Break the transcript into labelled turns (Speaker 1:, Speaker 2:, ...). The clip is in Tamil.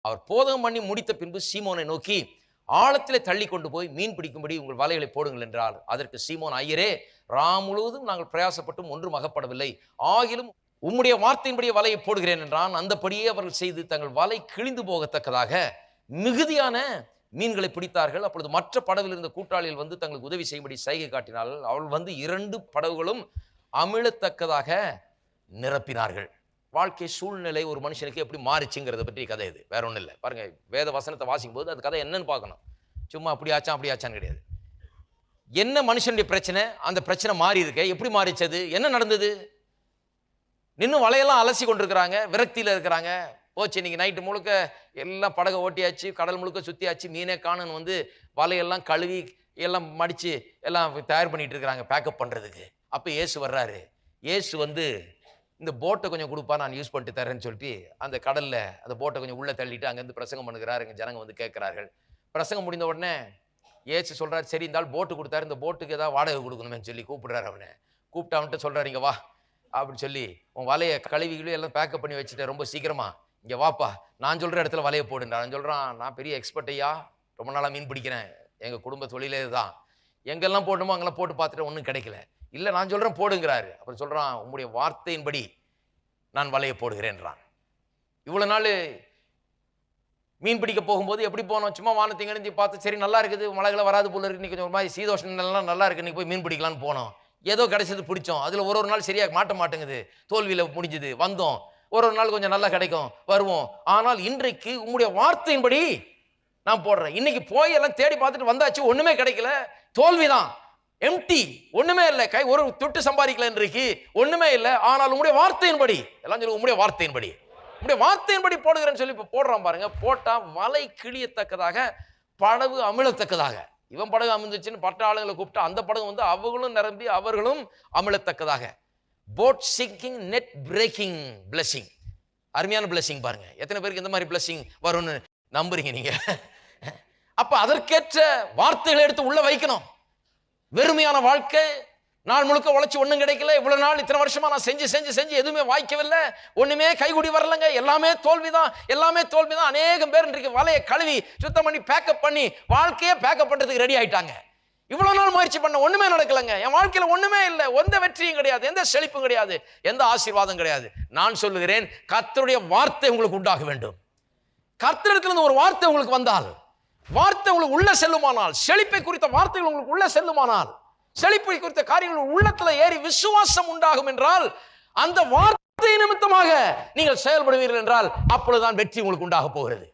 Speaker 1: அவர் போதகம் பண்ணி முடித்த பின்பு சீமோனை நோக்கி, ஆழத்திலே தள்ளி கொண்டு போய் மீன் பிடிக்கும்படி உங்கள் வலைகளை போடுங்கள் என்றார். அதற்கு சீமோன், ஐயரே, முழுவதும் நாங்கள் பிரயாசப்பட்டும் ஒன்றும் அகப்படவில்லை, ஆகிலும் உம்முடைய வார்த்தையின்படியே வலையை போடுகிறேன் என்றான். அந்தபடியே அவர்கள் செய்து தங்கள் வலை கிழிந்து போகத்தக்கதாக மிகுதியான மீன்களை பிடித்தார்கள். அப்பொழுது மற்ற படவில் இருந்த கூட்டாளிகள் வந்து தங்களுக்கு உதவி செய்யும்படி சைகை காட்டினார்கள். அவள் வந்து 2 படகுகளும் அமிழத்தக்கதாக நிரப்பினார்கள். வாழ்க்கை சூழ்நிலை ஒரு மனுஷனுக்கு எப்படி மாறிச்சுங்கிறத பற்றி கதை இது, வேற ஒன்றும் இல்லை. பாருங்க, வேத வசனத்தை வாசிக்கும் போது அந்த கதை என்னன்னு பார்க்கணும். சும்மா அப்படி ஆச்சான்னு கிடையாது. என்ன மனுஷனுடைய பிரச்சனை, அந்த பிரச்சனை மாறி இருக்க, எப்படி மாறிச்சது, என்ன நடந்தது? இன்னும் வலையெல்லாம் அலசி கொண்டிருக்கிறாங்க, விரக்தியில் இருக்கிறாங்க. போச்சு, இன்னைக்கு நைட்டு முழுக்க எல்லாம் படகை ஓட்டியாச்சு, கடல் முழுக்க சுற்றியாச்சு, மீனே காணுன்னு வந்து வலையெல்லாம் கழுவி எல்லாம் மடித்து எல்லாம் தயார் பண்ணிட்டு இருக்கிறாங்க பேக்கப் பண்ணுறதுக்கு. அப்போ இயேசு வர்றாரு. இயேசு வந்து இந்த போட்டை கொஞ்சம் கொடுப்பா, நான் யூஸ் பண்ணிட்டு தரேன்னு சொல்லிட்டு அந்த கடலில் அந்த போட்டை கொஞ்சம் உள்ளே தள்ளிட்டு அங்கேருந்து பிரசங்கம் பண்ணுகிறாரு. இங்கே ஜனங்க வந்து கேட்குறார்கள். பிரசங்கம் முடிந்த உடனே இயேசு சொல்கிறார், சரி இந்த ஆள் போட்டு கொடுத்தாரு, இந்த போட்டுக்கு ஏதாவது வாடகை கொடுக்கணுமேன்னு சொல்லி கூப்பிடுறாரு. கூப்பிட்டு அவன்கிட்ட சொல்கிறார், இங்கே வா அப்படின்னு சொல்லி, உன் வலையை கழுவிகளும் எல்லாம் பேக்கப் பண்ணி வச்சுட்டேன், ரொம்ப சீக்கிரமா இங்கே வாப்பா, நான் சொல்கிற இடத்துல வலையை போடுன்றான். நான் சொல்கிறான், நான் பெரிய எக்ஸ்பர்ட் ஐயா, ரொம்ப நாளாக மீன் பிடிக்கிறேன், எங்கள் குடும்ப தொழிலே இதுதான், எங்கெல்லாம் போடணுமோ அங்கெல்லாம் போட்டு பார்த்துட்டு ஒன்றும் கிடைக்கல, இல்லை நான் சொல்கிறேன் போடுங்கிறாரு. அப்புறம் சொல்கிறான், உங்களுடைய வார்த்தையின்படி நான் வலையை போடுகிறேன்றான். இவ்வளோ நாள் மீன் பிடிக்க போகும்போது எப்படி போனோம், சும்மா வானத்தை இணைந்து பார்த்து, சரி நல்லா இருக்குது, மழைகளை வராது போல இருக்கு, இன்னைக்கு கொஞ்சம் ஒரு மாதிரி சீதோஷனெல்லாம் நல்லா இருக்கு, இன்னைக்கு போய் மீன் பிடிக்கலான்னு போனோம். ஏதோ கிடைச்சது பிடிச்சோம். அதில் ஒரு நாள் சரியாக மாட்ட மாட்டேங்குது, தோல்வியில் முடிஞ்சுது, வந்தோம். ஒரு நாள் கொஞ்சம் நல்லா கிடைக்கும், வருவோம். ஆனால் இன்றைக்கு உங்களுடைய வார்த்தையின்படி நான் போடுறேன். இன்னைக்கு போய் எல்லாம் தேடி பார்த்துட்டு வந்தாச்சு, ஒன்றுமே கிடைக்கல, தோல்விதான், எம்டி, ஒன்றுமே இல்லை, கை ஒரு தொட்டு சம்பாதிக்கல, இன்றைக்கு ஒன்றுமே இல்லை. ஆனால் உங்களுடைய வார்த்தையின்படி, எல்லாம் சொல்லி உங்களுடைய வார்த்தையின்படி, உங்களுடைய வார்த்தையின்படி போடுகிறேன்னு சொல்லி இப்போ போடுறான் பாருங்க. போட்டால் வலை கிழியத்தக்கதாக, படகு அமிழத்தக்கதாக. இவன் படகு அமிழ்ந்துச்சுன்னு பட்ட ஆளுங்களை கூப்பிட்டா அந்த படகு வந்து அவங்களும் நிரம்பி அவர்களும் அமிழத்தக்கதாக. Boat sinking, net breaking blessing. அருமையான பிளஸிங் பாருங்க. எத்தனை பேருக்கு இந்த மாதிரி பிளஸிங் வரும்னு நம்புறீங்க நீங்க? அப்ப அதற்கேற்ற வார்த்தைகளை எடுத்து உள்ள வைக்கணும். வெறுமையான வாழ்க்கை, நாள் முழுக்க உழைச்சி ஒன்றும் கிடைக்கல, இவ்வளவு நாள் இத்தனை வருஷமா நான் செஞ்சு எதுவுமே வாய்க்கவில்லை, ஒண்ணுமே கைகூடி வரலங்க, எல்லாமே தோல்விதான், எல்லாமே தோல்விதான். அநேகம் பேர் இன்றைக்கு வலையை கழுவி சுத்தம் பண்ணி பேக்கப் பண்ணி வாழ்க்கையே பேக்கப் பண்றதுக்கு ரெடி ஆயிட்டாங்க. இவ்வளவு நாள் முயற்சி பண்ண ஒண்ணுமே நடக்கலங்க, என் வாழ்க்கையில ஒண்ணுமே இல்லை, எந்த வெற்றியும் கிடையாது, எந்த செழிப்பும் கிடையாது, எந்த ஆசீர்வாதம் கிடையாது. நான் சொல்லுகிறேன், கர்த்தருடைய வார்த்தை உங்களுக்கு உண்டாக வேண்டும். கர்த்தரிடத்திலிருந்து ஒரு வார்த்தை உங்களுக்கு வந்தால், வார்த்தை உங்களுக்கு உள்ள செல்லுமானால், செழிப்பை குறித்த வார்த்தைகள் உங்களுக்கு உள்ள செல்லுமானால், செழிப்பை குறித்த காரியங்கள் உள்ளத்துல ஏறி விசுவாசம் உண்டாகும் என்றால், அந்த வார்த்தை நிமித்தமாக நீங்கள் செயல்படுவீர்கள் என்றால், அப்பொழுதுதான் வெற்றி உங்களுக்கு உண்டாக போகிறது.